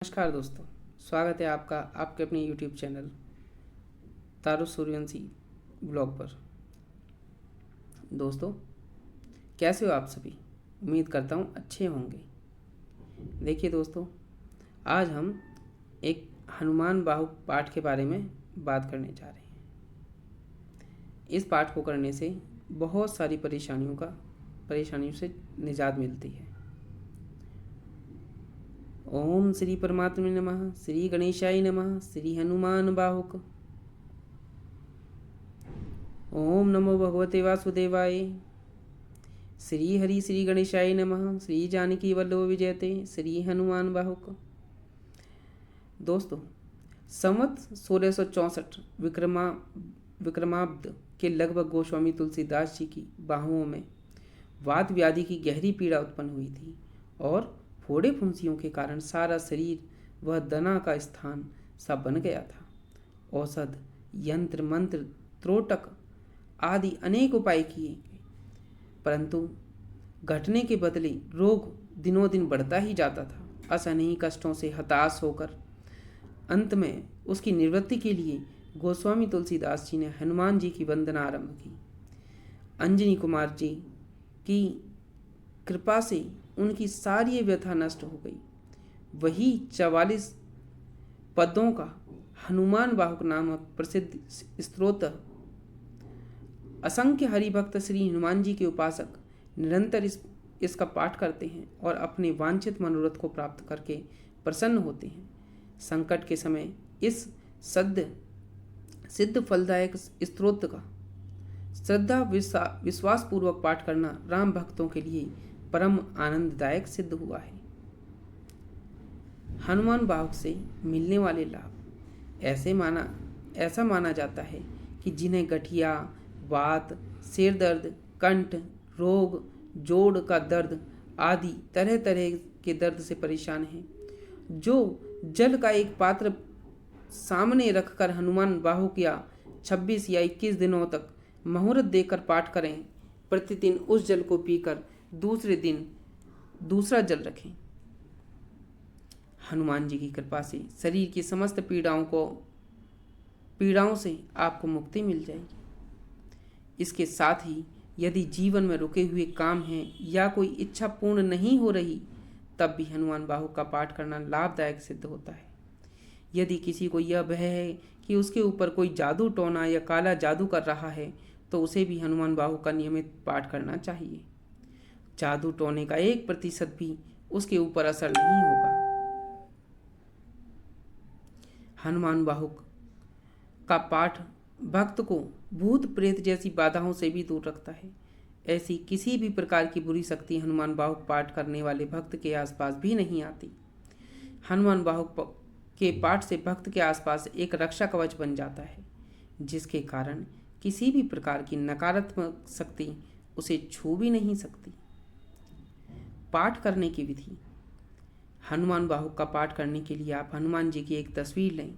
नमस्कार दोस्तों, स्वागत है आपका आपके अपने YouTube चैनल तारू सूर्यवंशी ब्लॉग पर। दोस्तों, कैसे हो आप सभी? उम्मीद करता हूँ अच्छे होंगे। देखिए दोस्तों, आज हम एक हनुमान बाहुक पाठ के बारे में बात करने जा रहे हैं। इस पाठ को करने से बहुत सारी परेशानियों से निजात मिलती है। ओम श्री परमात्मे नमः, श्री गणेशाय नमः, श्री हनुमान बाहुक। ओम नमो भगवते वासुदेवाय। श्री हरि श्री गणेशाय नमः, श्री जानकी वल्लभ विजयते, श्री हनुमान बाहुक। दोस्तों, संवत 1664 विक्रमाब्द के लगभग गोस्वामी तुलसीदास जी की बाहुओं में वात व्याधि की गहरी पीड़ा उत्पन्न हुई थी और फोड़े फुंसियों के कारण सारा शरीर वह दना का स्थान सा बन गया था। औषध, यंत्र मंत्र, त्रोटक आदि अनेक उपाय किए गए, परंतु घटने के बदले रोग दिनों दिन बढ़ता ही जाता था। असहनीय कष्टों से हताश होकर अंत में उसकी निवृत्ति के लिए गोस्वामी तुलसीदास जी ने हनुमान जी की वंदना आरंभ की। अंजनी कुमार जी की कृपा से उनकी सारी व्यथा नष्ट हो गई। वही 44 पदों का हनुमान बाहुक नामक प्रसिद्ध स्तोत्र असंख्य हरिभक्त श्री हनुमान जी के उपासक निरंतर इसका पाठ करते हैं और अपने वांछित मनोरथ को प्राप्त करके प्रसन्न होते हैं। संकट के समय इस सिद्ध फलदायक स्तोत्र का श्रद्धा विश्वास पूर्वक पाठ करना राम भक्तों के लिए परम आनंददायक सिद्ध हुआ है। हनुमान बाहुक से मिलने वाले लाभ ऐसा माना जाता है कि जिन्हें गठिया, वात, सिर दर्द, कंठ रोग, जोड़ का दर्द आदि तरह तरह के दर्द से परेशान हैं, जो जल का एक पात्र सामने रखकर हनुमान बाहुक या 26 या 21 दिनों तक मुहूर्त देकर पाठ करें, प्रतिदिन उस जल को पीकर दूसरे दिन दूसरा जल रखें। हनुमान जी की कृपा से शरीर की समस्त पीड़ाओं से आपको मुक्ति मिल जाएगी। इसके साथ ही यदि जीवन में रुके हुए काम हैं या कोई इच्छा पूर्ण नहीं हो रही, तब भी हनुमान बाहुक का पाठ करना लाभदायक सिद्ध होता है। यदि किसी को यह भय है कि उसके ऊपर कोई जादू टोना या काला जादू कर रहा है, तो उसे भी हनुमान बाहुक का नियमित पाठ करना चाहिए। जादू टोने का 1% भी उसके ऊपर असर नहीं होगा। हनुमान बाहुक का पाठ भक्त को भूत प्रेत जैसी बाधाओं से भी दूर रखता है। ऐसी किसी भी प्रकार की बुरी शक्ति हनुमान बाहुक पाठ करने वाले भक्त के आसपास भी नहीं आती। हनुमान बाहुक के पाठ से भक्त के आसपास एक रक्षा कवच बन जाता है, जिसके कारण किसी भी प्रकार की नकारात्मक शक्ति उसे छू भी नहीं सकती। पाठ करने की विधि। हनुमान बाहुक का पाठ करने के लिए आप हनुमान जी की एक तस्वीर लें।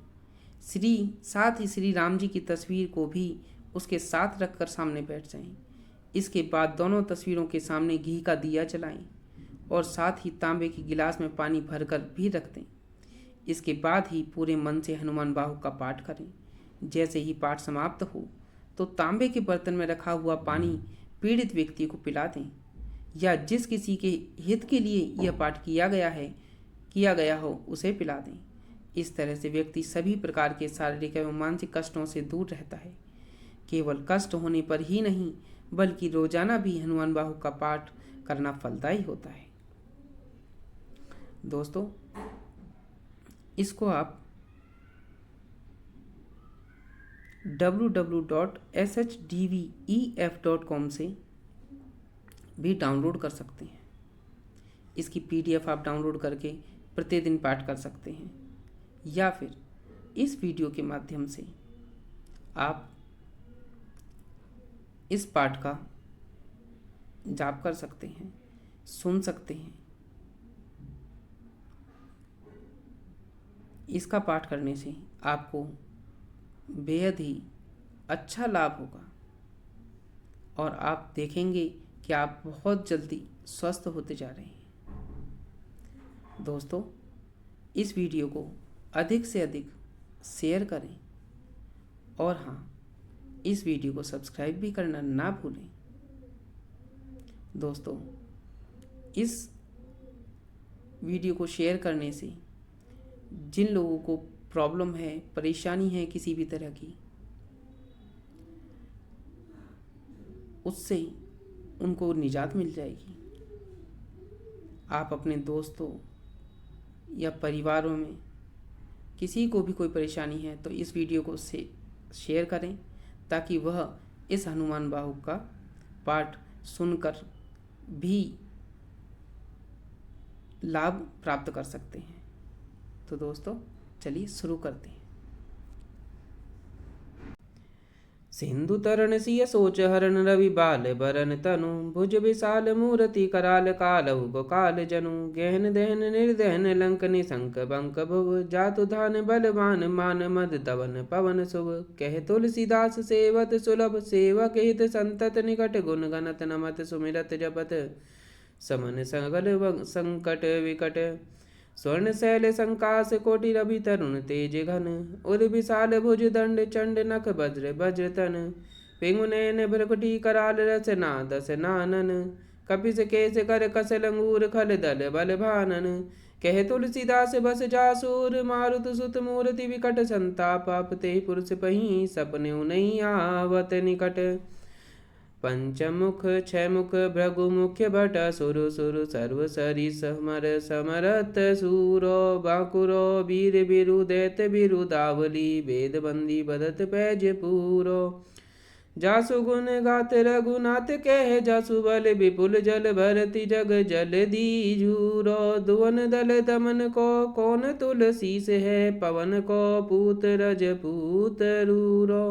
साथ ही श्री राम जी की तस्वीर को भी उसके साथ रखकर सामने बैठ जाएं। इसके बाद दोनों तस्वीरों के सामने घी का दिया जलाएं और साथ ही तांबे के गिलास में पानी भरकर भी रख दें। इसके बाद ही पूरे मन से हनुमान बाहुक का पाठ करें। जैसे ही पाठ समाप्त हो तो तांबे के बर्तन में रखा हुआ पानी पीड़ित व्यक्ति को पिला दें, या जिस किसी के हित के लिए यह पाठ किया गया हो उसे पिला दें। इस तरह से व्यक्ति सभी प्रकार के शारीरिक एवं मानसिक कष्टों से दूर रहता है। केवल कष्ट होने पर ही नहीं, बल्कि रोजाना भी हनुमान बाहुक का पाठ करना फलदायी होता है। दोस्तों, इसको आप www.shdvef.com से भी डाउनलोड कर सकते हैं। इसकी PDF आप डाउनलोड करके प्रतिदिन पाठ कर सकते हैं, या फिर इस वीडियो के माध्यम से आप इस पाठ का जाप कर सकते हैं, सुन सकते हैं। इसका पाठ करने से आपको बेहद ही अच्छा लाभ होगा और आप देखेंगे कि आप बहुत जल्दी स्वस्थ होते जा रहे हैं। दोस्तों, इस वीडियो को अधिक से अधिक शेयर करें और हाँ, इस वीडियो को सब्सक्राइब भी करना ना भूलें। दोस्तों, इस वीडियो को शेयर करने से जिन लोगों को प्रॉब्लम है, परेशानी है किसी भी तरह की, उससे उनको निजात मिल जाएगी। आप अपने दोस्तों या परिवारों में किसी को भी कोई परेशानी है तो इस वीडियो को शेयर करें, ताकि वह इस हनुमान बाहुक का पाठ सुनकर भी लाभ प्राप्त कर सकते हैं। तो दोस्तों, चलिए शुरू करते हैं। सिंधु तरण सिय सोच हरण रवि बाल बरन तनु भुज विशाल मूर्ति कराल कालहु गोकाल जनु गहन दहन निर्दहन लंक निशंक बंक भुव जातु धान बलवान मान मद दवन पवन शुभ कह तुलसीदास सेवत सुलभ सेवक हित संतत निकट गुण गणत नमत सुमिरत जपत समन सगल संकट विकट स्वर्ण शैल संकास कोटि रवि तरुण तेज घन उर विशाल भुज दंड चंड नख वज्र वज्र तन पिंगु नयन भ्रकुटी कराल रचना दस नानन कपिस केस कर कसल अंगूर खल दल बल भानन कह तुलसीदास बस जासूर मारुत सुत मूर्ति विकट संताप ते पुरुष पही सपने नहीं आवत निकट पंचमुख छमुख भृगु मुख्य भट सुर सुर सर्व सरी समर समरत सूरो बाकुरो वीर बिरु दैत बिरु दावली वेद बंदी बदत पैज पूरो जासु गुण गात रघुनाथ कह जासु बल विपुल जल भरति जग जल दीजूरो दुवन दल दमन को कौन तुलसीस है पवन को पूत रजपूत रूरो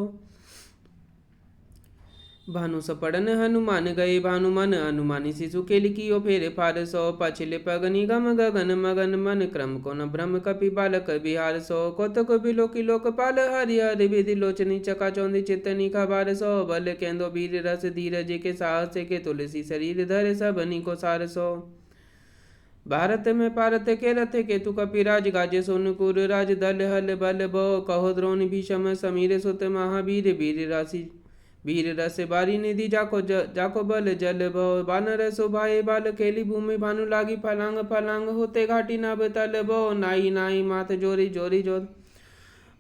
भानु सपड़न हनुमान गए भानुमन हनुमानी शिशु के लिखियो फेरे फार सो पछिले पगनि गम गगन मगन मन क्रम को न भ्रम कपि बालक बिहार सो कौतक बिलो की लोकपाल हरि हरि विधि लोचनी चका चौंदी चितनी खबार सो बल केंदो वीर रस धीरज के साहस के तुलसी शरीर धर सबनी को सार सो भारत में पारत के रथ केतु कपिराज गाजे सोनकुर राज दल हल बल बो कहो द्रोण भीषम समीर सुत महावीर वीर राशि वीर रस बारी निधि जाको बल जल भव बानर शोभाए बाल केली भूमि भानु लागी फलांग फलांग होते घाटी नभ तल भव नाई नाई माथ जोरी जोरी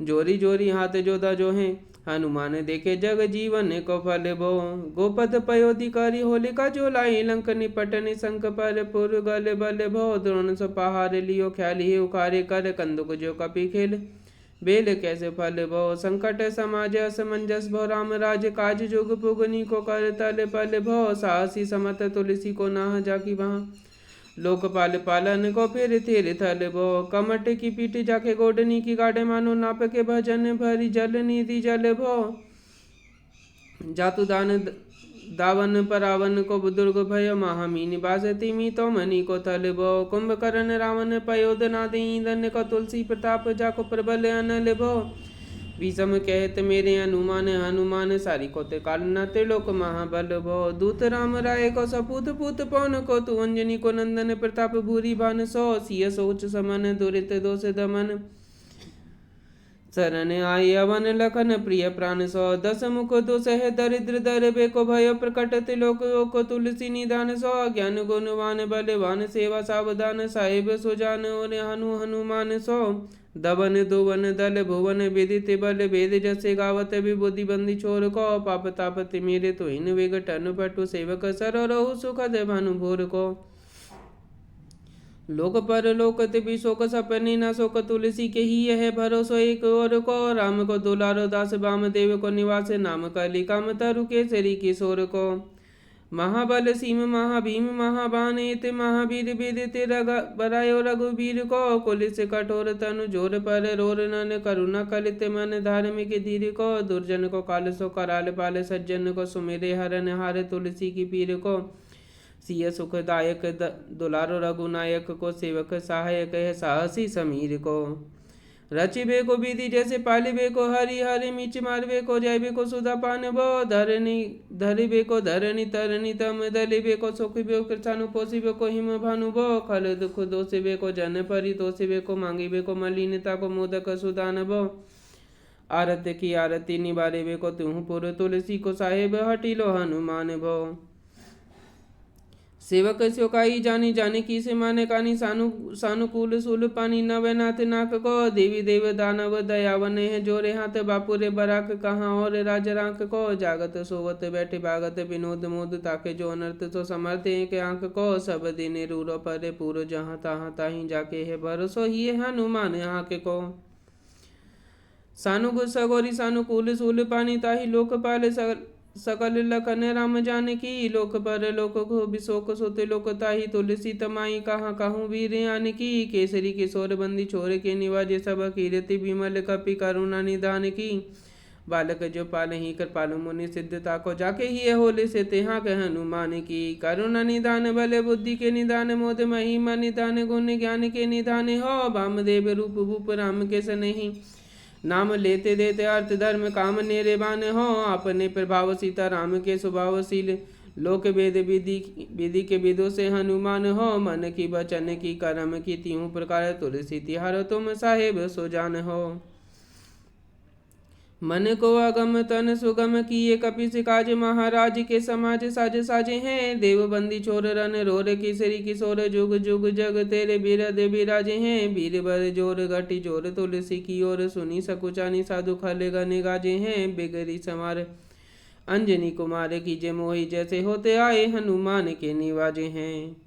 जोरी जोरी हाथ जोधा जो है हनुमान देखे जग जीवन को फल भो गोपद पयोधिकारी होलिका जो लाई लंक निपट निशंक पर पुर गल बल भो द्रोण सपहार लियो ख्याली उखारे कर कंदुक जो कपि खेल बेल कैसे फल भो संकट समाज असमंजस भो राम राज काज जुग पुगनी को कर तल पल भो साहसी समत तुलसी को नाह जाकी वहाँ लोकपाल पालन को फिर थिर थल भो कमट की पीठ जाके गोडनी की गाढ़े मानो नाप के भजन भरी जल निधि जल भो जातु दान दावन परावन को दुर्ग भय महामी निवास तिमी तो मणि को थल भो कुंभकर्ण रावण पयोधना दीन को तुलसी प्रताप जाको प्रबल अनल भो विषम कहत मेरे हनुमान हनुमान सारी को ते काल न त्रिलोक महाबल भो दूत राम राय को सपूत पूत पवन को तु अंजनी को नंदन प्रताप भूरी भान सो सिय सोच समन दुरित दोष दमन शरण आय अवन लखन प्रिय प्राण सो दस मुख दोष है दरिद्र दर बेको भय प्रकट तिलोक को तुलसी निदान सो ज्ञान गुणवान बलवान सेवा सावधान साहिब सुजान और हनुमान सो दवन दुवन दल भुवन विदित बल वेद जसे गावत विबुद्धि बंदी छोर को पाप तापति मेरे तो इन विघटन पटु सेवक सर रहु सुखद भानु भोर को लोक पर लोकत भी शोक सपने न शोक तुलसी के ही यह भरोसो एक और को राम को दुलारो दास वाम देव को निवास नाम कली काम तरु केसरी किशोर को महाबल सीम महाभीम महाबान इत महावीर विदित बरायो रघुवीर को कुलिस कठोर तनु जोर पर रोर नन करुणा कलित मन धार्मिक धीर को दुर्जन को काल सो कराल पाल सज्जन को सुमेरे हरन हार तुलसी की पीर को सिय सुखदायक दुलारो रघुनायक को सेवक सहायक है साहसी समीर को रचिबे को विधि जैसे पालिबे को हरि हरि मिच मारबे को जयबे को सुधा पान बो धरणी धरिबे को धरणी तरणी तम दलिबे को सुखिबे को कृषानु पोषिबे को हिम भानु बो खल दुख दोषिबे को जन परि तोषिबे को मांगिबे को मलिनता को मोदक सुदान बो आरत की आरती निवारिबे को तुह पुर तुलसी को साहेब हटिलो हनुमान भो सेवक स्योकाई जानी जाने की से माने कानी सानुकूल सूल पानी नवनाथ नाक को देवी देव दानव दयावन है जोरे हाथ बापुरे बराक कहाँ और राज रांक को जागत सोवत बैठे भागत विनोद मोद ताके जो अनर्थ तो समर्थ के आंख को सब दिन रूरो पर पूरो जहाँ तहाँ ताही जाके है भरोसो ही हनुमान आँख को सानु सगोरी सानुकूल सूल पानी ताही लोकपाल सकल लखन राम जानकी लोक पर लोक को बिशोक सोते लोक ताही तुलसी तमाई कहाँ कहूँ वीर की केसरी किशोर बंदी छोर के निवाजे सब कीर्ति विमल कपि करुणा निदान की बालक जो पाल ही कृपालु मुनि सिद्धता को जाके ही होले से तेहा कह हनुमान की करुणा निदान बल बुद्धि के निदान मोद महिमा निदान गुण ज्ञान के निदान हो वामदेव रूप भूप राम के सनेही नाम लेते देते अर्थ धर्म काम नेरेबान हो अपने प्रभाव सीता राम के स्वभावशील लोक वेद विधि के विदो से हनुमान हो मन की वचन की कर्म की तीनों प्रकार तुलसी तिहारो तुम साहेब सो जान हो मन को अगम तन सुगम किए कपिस काज महाराज के समाज साज साजे हैं देवबंदी छोर रन रोर किसरी किशोर जुग जुग जग तेरे बिरद बिराजे हैं बीर बर जोर घटी जोर तुलसी की ओर सुनी सकुचानी साधु खले गने गाजे हैं बिगरी समार अंजनी कुमार की जय मोही जैसे होते आए हनुमान के निवाजे हैं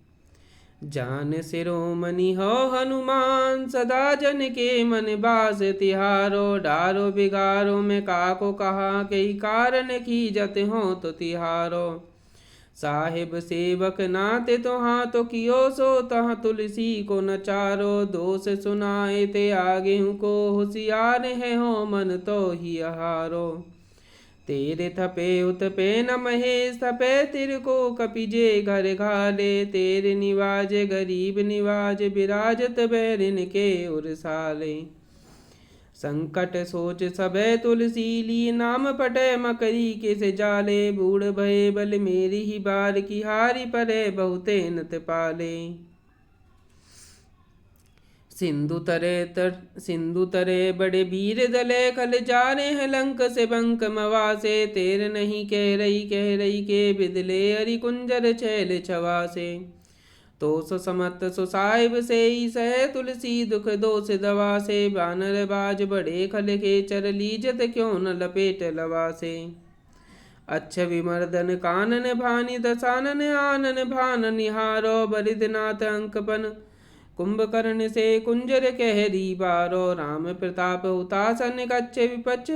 जान सिरोमणि हो हनुमान सदा जन के मन बास तिहारो डारो बिगारो में काको कहा कई कारण की जत हो तो तिहारो साहिब सेवक नाते तो हाँ तो कियो सो तह तुलसी को नचारो दोष सुनाए ते आगे को होशियार है हो मन तो ही हारो तेरे थपे उतपे न महेश थपे तिर को कपिजे घर घाले तेरे निवाज गरीब निवाज विराजत बैरिन के उरसाले संकट सोच सबे तुलसी ली नाम पटे मकरी के से जाले बूढ़ भये बल मेरी ही बार की हारी परे बहुते नत पाले सिंधु तरे बड़े वीर दले खल जा रहे हैं लंक से बंक मवासे तेर नहीं कह रही के बिदले हरि कुंजर छैल छवासे तो सो समत सो साहिब से ही सह तुलसी दुख दोष दवा से बानर बाज बड़े खल के चर लीजत क्यों न लपेट लवासे अच्छ विमर्दन कानन भानी दसानन आनन भान निहारो बरिदनाथ अंकपन कुंभकर्ण से कुंजर कहरी बारो राम प्रताप हुतासन गच्छ विपच्छ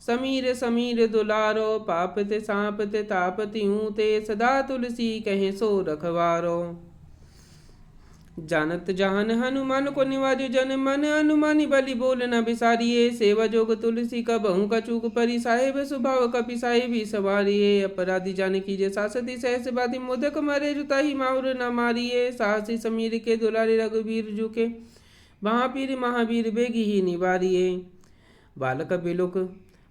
समीर समीर दुलारो पाप ते सांप ते ताप तिहूं ते सदा तुलसी कहे सो रखवारो जानत जहान हनुमान को निवाजो जन मन हनुमानी बलि बोल न बिसारिये सेवा जोग तुलसी का बहु का चूक परी साहेब स्वभाव कपि साहेबी सवारिये अपराधी जान कीजे सासती सहस बाधी मोदक मारे जुताही माउर न मारिये साहसी समीर के दुलारे रघुवीर जुके महापीर महावीर बेगी ही निवारिये बालक बिलुक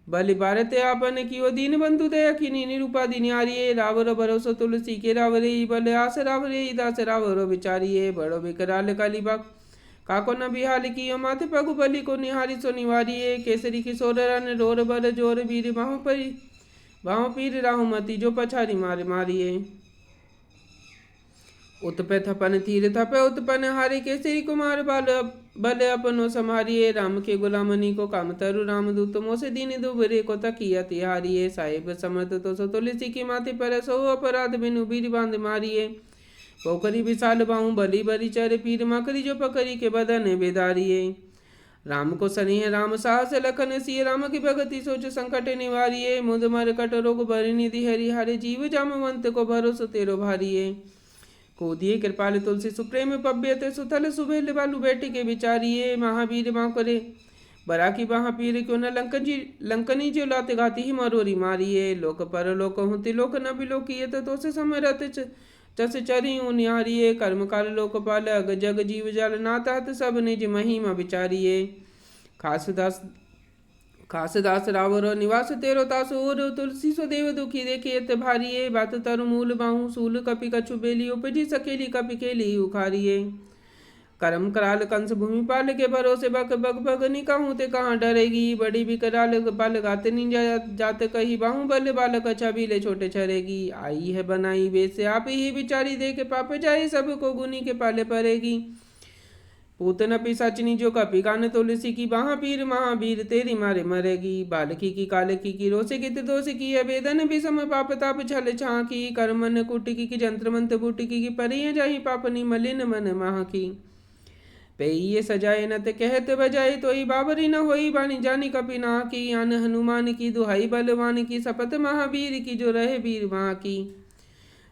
बलि भारते आपन कियो दीन बंधु दया किनी निरूपाधि न्यारिये रावर भरोसो तुलसी के रावरे बल आस रावरे दास रावरो बिचारिये बड़ो बिकराल काली बाग काको न बिहाल कियो माथे पगु बलि को निहारी सो निवारिये केसरी किशोर रन रोर बर जोर वीर बाहों पीर राहुमती जो पछारी मार मारिये उत्पे थपन तीर थपे उत्पन हारी केसरी कुमार बल अपनो समारिये राम के गुलामनी को काम तरु राम दूत मोसे दीन दुबरे को तकिया तिहारिये साहिब समर्थ तो सो तुलसी की माथे पर सो अपराध बिनु बीर बांध मारिये पोखरी विशाल बाहू बली बरी चर पीर मकरी जो पकड़ी के बदन बेदारिये राम को सनेह राम साहस लखन सिय राम की भगति सोच संकट निवारिये मुद मर कट रोग भरि निधि हरि हरे जीव जामवंत को भरोसो तेरो भारिये कोदिये कृपाल तुलसी सुप्रेम पव्यते सुथल सुबेल बालू बेटी के विचारिये महावीर माँ करे बरा की महापीर क्यों न लंकनी जो लाते घाती ही मरोरी मारिये लोक पर लोक होती लोक न बिलोकिये तो से समरत चस चरी निहारिये कर्म काल लोकपाल अग जग जीव जल नातात सब निज महिमा विचारिये खासदास रावर निवास तेरो तासोर तुलसी सो देव दुखी देखे अत भारिये बात तरु मूल बाहु सूल कपि कछु बेली उपजी सकेली कपि केली उखारिये करम कराल कंस भूमि पाल के भरोसे बक बग बगनी कहूँ ते कहाँ डरेगी बड़ी भी कराल बाल गाते नहीं जात कही बाहू बल बालक छबीले छोटे छरेगी आई है बनाई वैसे आप ही बिचारी दे के पाप जाए सबको गुनी के पाले पड़ेगी पूतना पिसाचिनी जो कपि कान तुलसी की बाहा पीर महावीर तेरी मारे मरेगी बालकी की कालकी की रोसे की त्रिदोष की अवेदन विषम पाप ताप छल छा की कर्मन कुटिकी की जंत्र मंत्र बुटिकी की परिय जाही पापनी मलिन मन माह की पेये सजाए न ते कहते बजाए तो ही बाबरी न होई बानी जानी कपि ना की अन हनुमान की दुहाई बलवान की शपथ महावीर की जो रहे वीर माँ की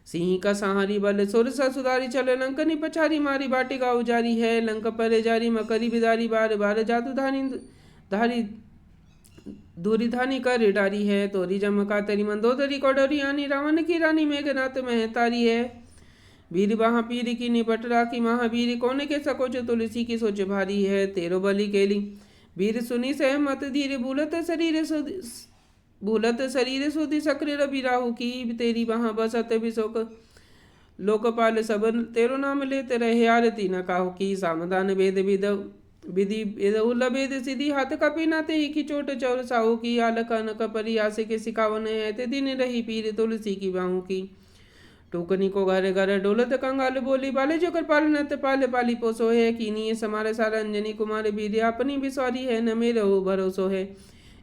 सिंह का सहारी बल सुर सुधारी चल लंकनी पछारी मारी बाटिका उजारी है लंक परे जारी मकरी बिदारी बार बार जादू धारी दूरी धानी कर डारी है तोरी जमका तेरी मंदोदरी कोडरी आनी रावण की रानी मेघनाथ महतारी है वीर वहाँ पीर की निपट राखी महावीर कौन के सकोच तुलसी की सोच भारी है तेरो बलि केली वीर सुनी सहमत धीरे भूलत शरीर सुधि सक्र रवि राहु की तेरी वहाँ बसत विशोक लोकपाल सब तेरो नाम लेते रहे आरती न काहू की सामदान वेद विधि वेद सिद्धि हाथ कपि नाते ही की चोट चौर साहू की आलक अनक परियास के सिखावन है ते दिन रही पीर तुलसी की बाहू की टूकनी को घर घर डोलत कंगाल बोली बाले जो कर पाल नत पाल पाली पोसो है कीनी समारे सारा अंजनी कुमार वीर अपनी बिसवारी है न मेरे हो भरोसो है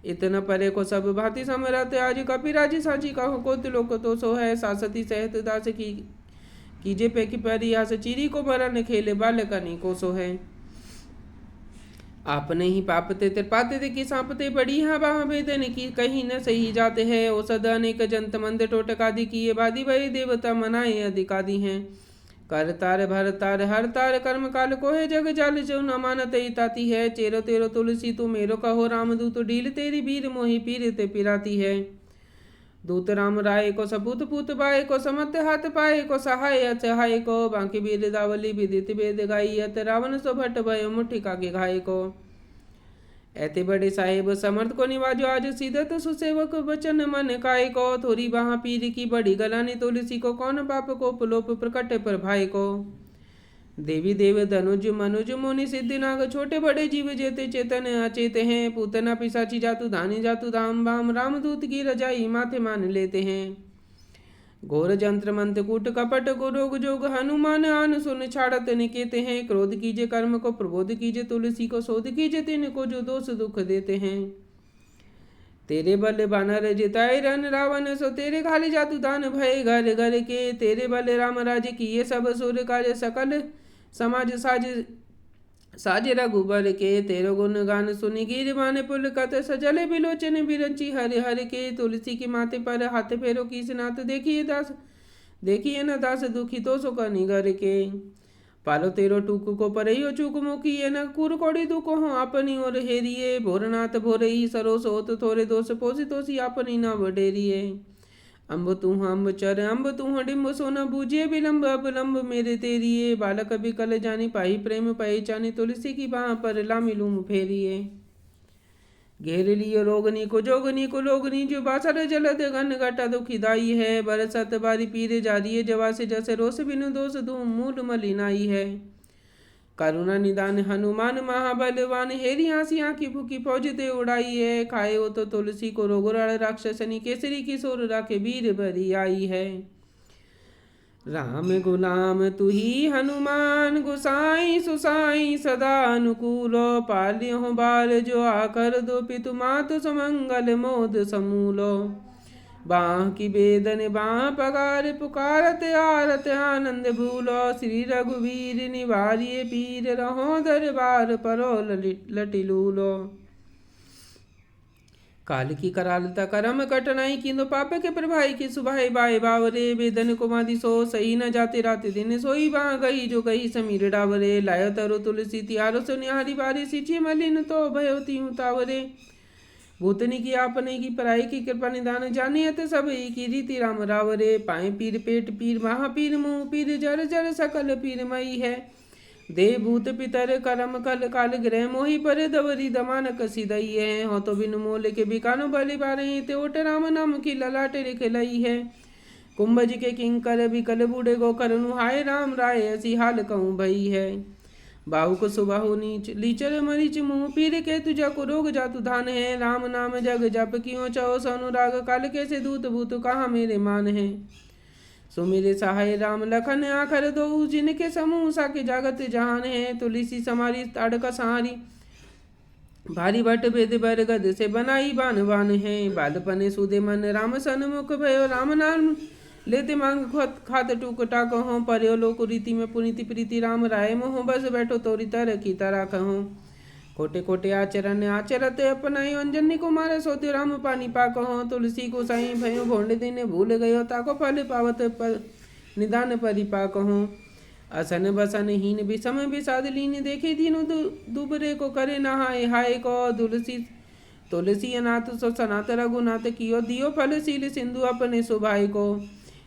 इतना परे को सब भांति समरत आज कपिराजी साची कहो को तिलोक तो सो है सासती सहत दास की कीजे पे की परियास चीरी को भरन खेले बालकनी को सो है आपने ही पापते त्रिपाते थे कि सांपते बड़ी है बाह वेदन की कहीं न सही जाते हैं औषध अनेक जंत मंद टोटकादि किए बादी वही देवता मनाए अधिकादि हैं कर तार भर तार हर तार कर्म काल को है जग जाल जो न मानत ताती है चेरो तेरो तुलसी तू मेरो कहो राम दूत डील तेरी वीर मोहि पीर ते पिराती है दूत राम राय को सपूत पूत बाय को समत हाथ पाए को सहाय अचहाय को बांकी वीर दावली विदित वेद गाई अत रावण सो भट्ट भयो मुठ्ठी कागे घाय को ऐते बड़े साहेब समर्थ को निवाजो आज सीधत सुसेवक वचन मन काय को थोड़ी वहाँ पीर की बड़ी गलानी तुलसी को कौन पाप को पुलोप प्रकट पर भाई को देवी देव धनुज मनुज मुनि सिद्धि नाग छोटे बड़े जीव जेते चेतन अचेत हैं पूतना पिसाची जातु धानी जातु धाम बाम रामदूत की रजाई माथे मान लेते हैं घोर जंत्र मंत्र कूट कपट रोग जोग हनुमान आन सुन छाड़त निकेते हैं क्रोध कीजे कर्म को प्रबोध कीजे तुलसी को शोध कीजे तिन को जो दोष दुख देते हैं तेरे बल बानर जिताए रन रावण सो तेरे खाली जातु दान भय घर घर के तेरे बल राम राज्य किए सब सुर कार्य सकल समाज साज रघुबर के तेरो गुण गान सुनि गिर माने पुल कत सजले बिलोचन बिरंची हरि हरि के तुलसी के माथे पर हाथ फेरो कीसनाथ देखिए न दास दुखी तो सो कनि घर के पालो तेरो टूक को परयो चूक मुखी न कुर कोड़ी दुख हो अपनी और हेरिए भोरनाथ भोरई सरोस होत थोरे दोष पोसी तोसी अपनी न वडेरिए अम्ब तू अम्ब चर अम्ब तू डिम्ब सोना बूझे विलम्ब अब लम्ब मेरे तेरिए बालक बिकल जानी पाई प्रेम पहचानी तुलसी की बाह पर लामी लूम फेरिए घेर लियो रोगनी को जोगनी को लोगनी जो बासर जलद घन घटा दुखी दाई है बरसत बारी पीरे जारी है जवा से जैसे रोस बिनु दोष धूम मूल मलिनाई है करुणा निदान हनुमान महाबलवान हेरी आंसी आंखी भूखी फौज ते उड़ाई है खाए हो तो तुलसी को रोगुराड़ राक्षसनी केसरी किशोर राखे वीर भरी आई है राम गुलाम तू ही हनुमान गुसाई सुसाई सदा अनुकूलो पाल्यो बाल जो आकर दो पितु मातु सुमंगल मोद समूलो बाह की बेदन बाह पगार पुकारत आरत आनंद भूलो श्री रघुवीर निवारिये पीर रहो दरबार परो लटिलूलो काल की करालता करम कटनाई किंदो पाप के प्रभाई की सुभाई बाय बावरे बेदन को मादी सो सही न जाते रात दिन सोई बाह गई जो गई समीर डावरे लायो तरो तुलसी तिहारो सुनिहारी बारी सिची मलिन तो भयवती हूँ तावरे भूतनी की आपने की पराई की कृपा निदान जाने अत सब की रीति राम रावरे पाए पीर पेट पीर महापीर मुँह पीर जर जर सकल पीर मई है देव भूत पितर करम कल काल ग्रह मोहि पर दवरी दमान कसी दई है। हो तो बिनु मोल के बिकानो बलि बारही ते ओट राम नाम की ललाट लिख लई है। कुंभज के किंकर बिकल बूढ़े गो करनु हाय राम राय ऐसी हाल कहूँ भई है। बाहु को सुबाहु नीच लीचर मरीच मुँह पीर के तुझा को रोग जातु धान है। राम नाम जग जप कियो चौ अनुराग काल कैसे दूत भूत कहाँ मेरे मान है। सो मेरे सहाय राम लखन आखर दो जिनके समूह साके जागत जहान है। तुलसी समारी ताड़का सहारी भारी भट भेद बर गद से बनाई बान बान है। बालपने सुदे मन राम सन्मुख भयो राम नाम लेते मांग खात टूक टाक हो। पर्यो लोक रीति में पुनीति प्रीति राम राय मोह बस बैठो तोरी तर की तरह कहो। कोटे कोटे आचरण आचरत अपनाई अंजनी को मारे सोते राम पानी पाक हो। तुलसी को साई भयो भोंड दिन भूल गयो ताको फल पावत पर निदान परिपाक हो। असन बसन हीन विषम विषाद लीन देखे दीनु दुबरे को करे नहाय हाय को। तुलसी अनाथ सो सनात रघुनाथ कियो दियो फल शील सिंधु अपने सुभाई को।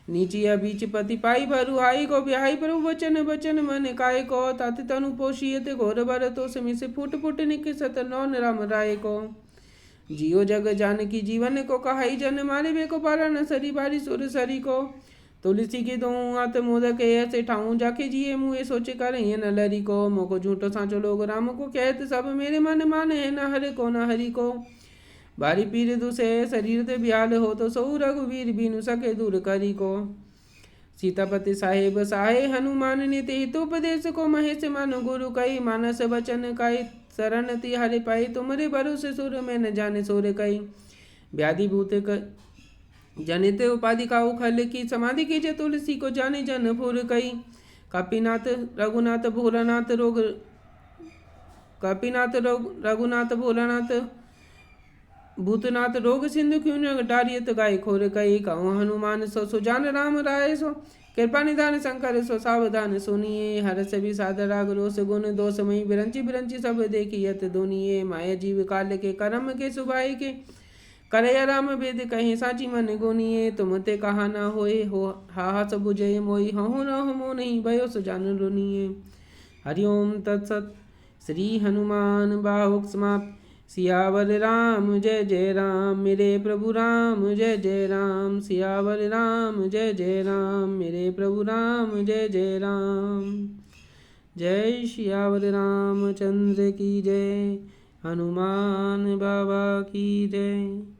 नीचिया बीच पति पाई भरु आई को ब्याही प्रभु वचन बचन मन काय को। तात तनु पोषियत घोर बर तो समिस फुट फुट निकसत नौन राम राय को। जियो जग जान की जीवन को कहाई जन मारे बे को पारा न सरी बारी सुर सरी को। तुलसी के दो आत मोदक ऐसे ठाऊं जाके जिए मुँह सोचे कर न लरी को। मोको झूठो सांचो लोग राम को कहत सब मेरे मन मान है न हरे को न हरि को। बारी पीर दुसे शरीर ते ब्याल हो तो सौ रघुवीर बीनु सके दूर करी को। सीतापति साहेब सहाय हनुमान ने ते हितोपदेश को महेश मानो गुरु कई। मानस वचन कई शरण तिहारे पाई तुमरे भरोसे सुर में न जाने सोर कई। व्याधि भूत जनित उपाधि का उखल की समाधि कीजे तुलसी को जाने जन फुर कई। कपिनाथ रघुनाथ भोलानाथ रोग कपिनाथ रघुनाथ भोलानाथ भूतनाथ रोग सिंधु क्यों न डारियत गाय खोर कई। कहूँ हनुमान सो सुजान राम राय सो कृपा निधान शंकर सो सावधान सुनिए। हरस विषाद राग रोष गुण दोष मई बिरंची बिरंची सब देखियत दुनिये। माया जीव काल के कर्म के सुभाई के करया राम वेद कहे साची मन गुनिए। तुम ते कहा न होए हो हा सब जय मोई हहु न हो नहीं भयो सुजान रुनिए। हरिओम तत्सत। श्री हनुमान बाहुक समाप्त। सियावर राम जय जय राम मेरे प्रभु राम जय जय राम। सियावर राम जय जय राम मेरे प्रभु राम जय जय राम। जय सियावर रामचंद्र की जय। हनुमान बाबा की जय।